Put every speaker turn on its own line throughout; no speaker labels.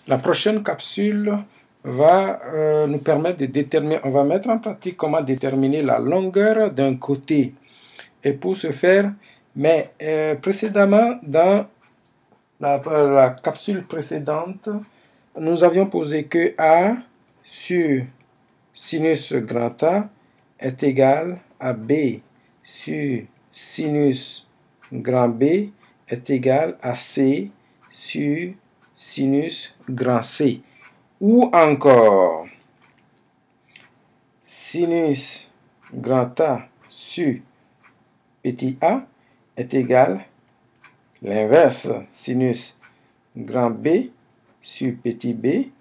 La prochaine capsule va nous permettre de déterminer, on va mettre en pratique comment déterminer la longueur d'un côté. Et pour ce faire, mais précédemment, dans la capsule précédente, nous avions posé que A sur sinus grand A est égal à B sur sinus grand B est égal à C sur sinus grand C. Ou encore, sinus grand A sur petit a est égal, l'inverse, sinus grand B sur petit b est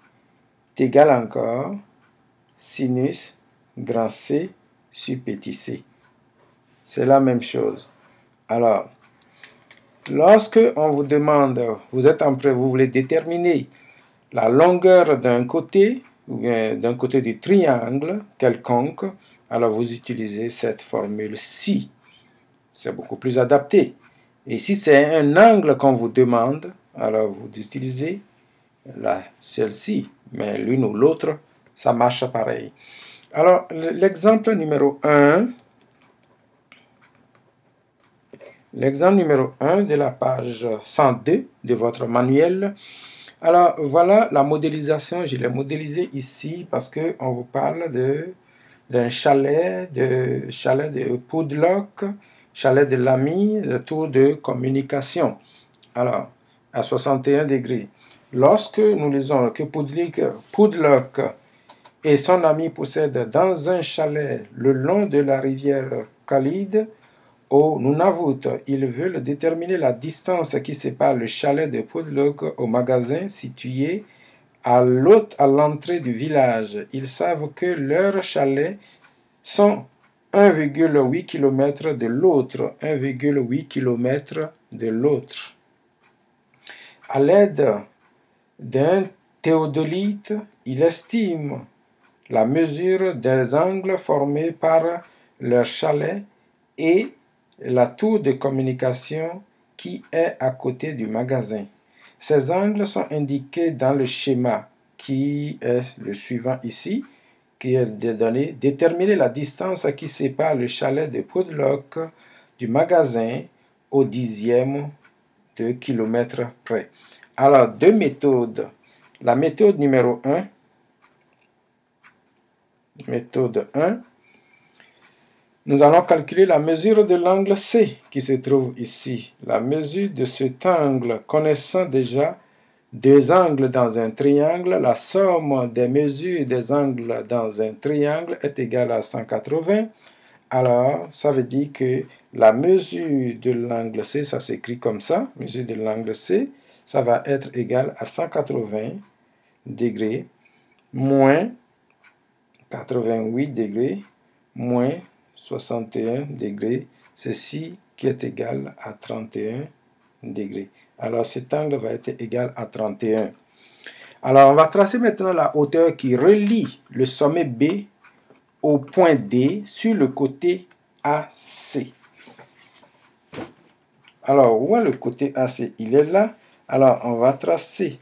égal encore sinus grand C sur petit c. C'est la même chose. Alors, lorsque on vous demande, vous voulez déterminer la longueur d'un côté, ou bien d'un côté du triangle quelconque, alors vous utilisez cette formule-ci. C'est beaucoup plus adapté. Et si c'est un angle qu'on vous demande, alors vous utilisez celle-ci. Mais l'une ou l'autre, ça marche pareil. Alors, l'exemple numéro 1. L'exemple numéro 1 de la page 102 de votre manuel. Alors, voilà la modélisation. Je l'ai modélisé ici parce qu'on vous parle d'un chalet de Poudlock, chalet de l'ami, le tour de communication. Alors, à 61 degrés. Lorsque nous lisons que Poudlock et son ami possèdent dans un chalet le long de la rivière Khalid, au Nunavut, ils veulent déterminer la distance qui sépare le chalet de Poudlock au magasin situé à l'entrée du village. Ils savent que leurs chalets sont 1,8 km de l'autre, 1,8 km de l'autre. À l'aide d'un théodolite, il estime la mesure des angles formés par leur chalet et la tour de communication qui est à côté du magasin. Ces angles sont indiqués dans le schéma qui est le suivant ici, qui est donné. Déterminer la distance qui sépare le chalet de Poudlock du magasin au dixième de kilomètre près. Alors, deux méthodes. La méthode numéro 1, méthode 1, nous allons calculer la mesure de l'angle C qui se trouve ici. La mesure de cet angle, connaissant déjà deux angles dans un triangle, la somme des mesures des angles dans un triangle est égale à 180. Alors, ça veut dire que la mesure de l'angle C, ça s'écrit comme ça, mesure de l'angle C, ça va être égal à 180 degrés moins 88 degrés moins 61 degrés, ceci qui est égal à 31 degrés. Alors cet angle va être égal à 31. Alors on va tracer maintenant la hauteur qui relie le sommet B au point D sur le côté AC. Alors où est le côté AC? Il est là. Alors on va tracer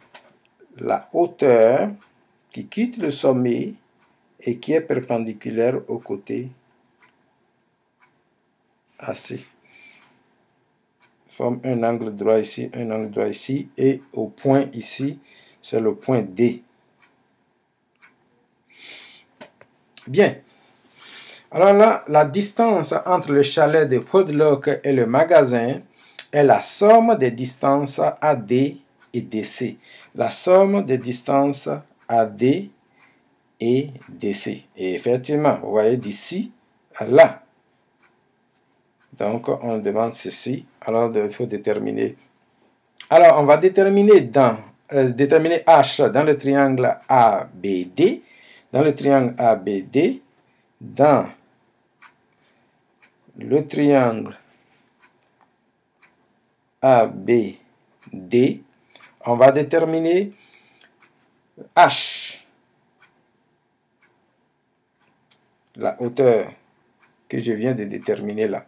la hauteur qui quitte le sommet et qui est perpendiculaire au côté AC. Forme un angle droit ici, un angle droit ici, et au point ici, c'est le point D. Bien. Alors là, la distance entre le chalet de Poudlock et le magasin est la somme des distances AD et DC. La somme des distances AD et DC. Et effectivement, vous voyez d'ici à là. Donc, on demande ceci. Alors, il faut déterminer. Alors, on va déterminer déterminer H dans le triangle ABD. Dans le triangle ABD, dans le triangle ABD, on va déterminer H, la hauteur que je viens de déterminer là.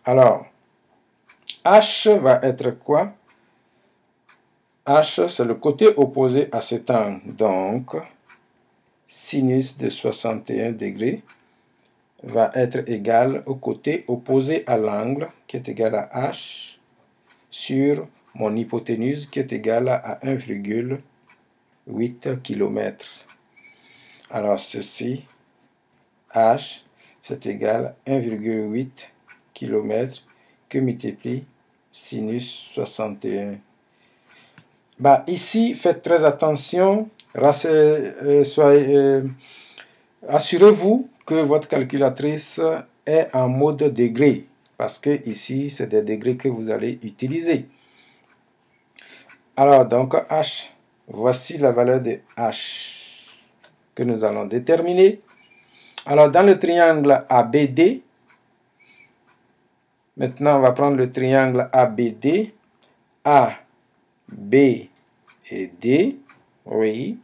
Alors, H va être quoi? H, c'est le côté opposé à cet angle. Donc, sinus de 61 degrés va être égal au côté opposé à l'angle, qui est égal à H, sur mon hypoténuse, qui est égal à 1,8 km. Alors, ceci, H, c'est égal à 1,8 km que multiplie sinus 61. Bah, ici, faites très attention, assurez-vous que votre calculatrice est en mode degré, parce que ici, c'est des degrés que vous allez utiliser. Alors, donc, H, voici la valeur de H que nous allons déterminer. Alors, dans le triangle ABD, maintenant, on va prendre le triangle ABD, A, B et D, oui.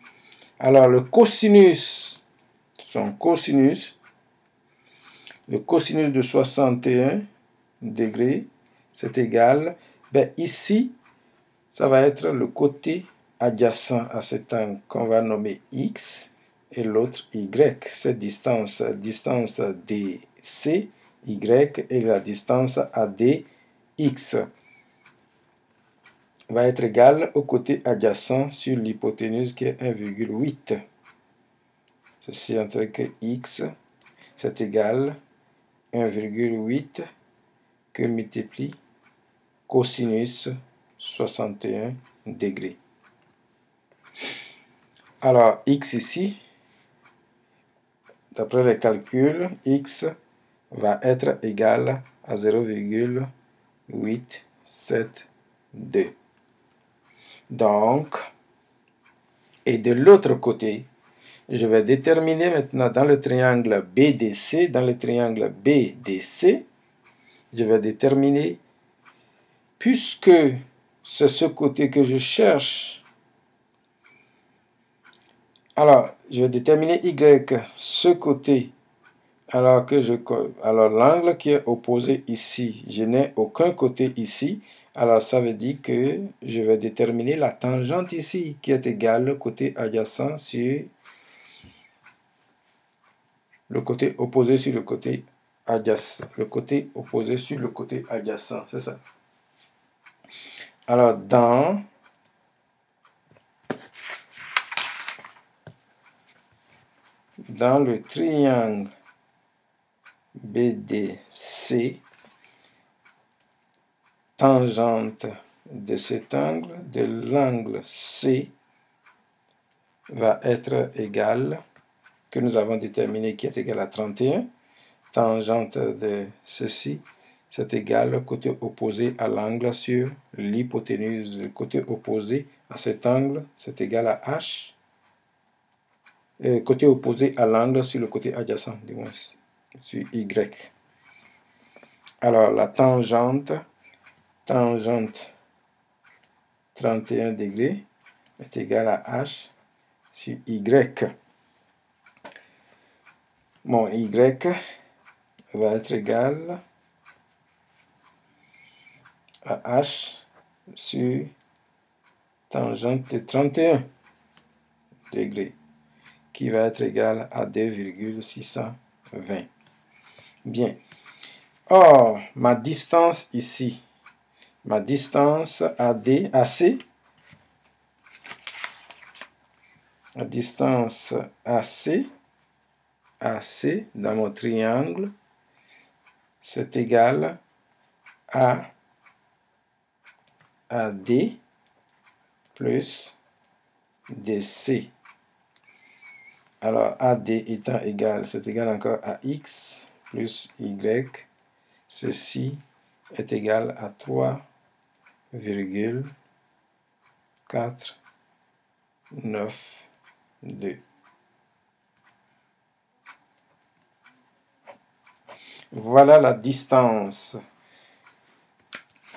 Alors, le cosinus le cosinus de 61 degrés, c'est égal, ben ici, ça va être le côté adjacent à cet angle qu'on va nommer X et l'autre Y. Cette distance DC, Y et la distance AD, X va être égal au côté adjacent sur l'hypoténuse qui est 1,8. Ceci entre que X, c'est égal 1,8 que multiplie cosinus 61 degrés. Alors, X ici, d'après les calculs, X va être égal à 0,872. Donc, et de l'autre côté, je vais déterminer maintenant dans le triangle BDC, je vais déterminer, puisque c'est ce côté que je cherche, alors je vais déterminer Y, ce côté, alors l'angle qui est opposé ici, je n'ai aucun côté ici, alors ça veut dire que je vais déterminer la tangente ici, qui est égale au côté adjacent sur le côté opposé sur le côté adjacent. Le côté opposé sur le côté adjacent, c'est ça. Alors, dans le triangle BDC, tangente de cet angle, de l'angle C, va être égale, que nous avons déterminé qui est égal à 31. Tangente de ceci, c'est égal au côté opposé à l'angle sur l'hypoténuse. Le côté opposé à cet angle, c'est égal à H. Côté opposé à l'angle sur le côté adjacent, du moins, sur Y. Alors, la tangente 31 degrés est égale à H sur Y. Mon Y va être égal à H sur tangente de 31 degrés, qui va être égal à 2,620. Bien. Or, ma distance ici, ma distance AC, la distance AC dans mon triangle, c'est égal à AD plus DC. Alors, AD étant égal, c'est égal encore à X plus Y. Ceci est égal à 3,492. Voilà la distance.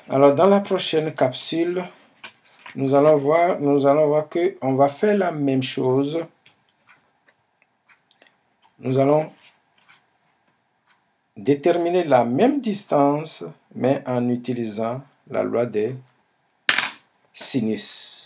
Alors, dans la prochaine capsule, nous allons voir que on va faire la même chose. Nous allons déterminer la même distance, mais en utilisant la loi des sinus.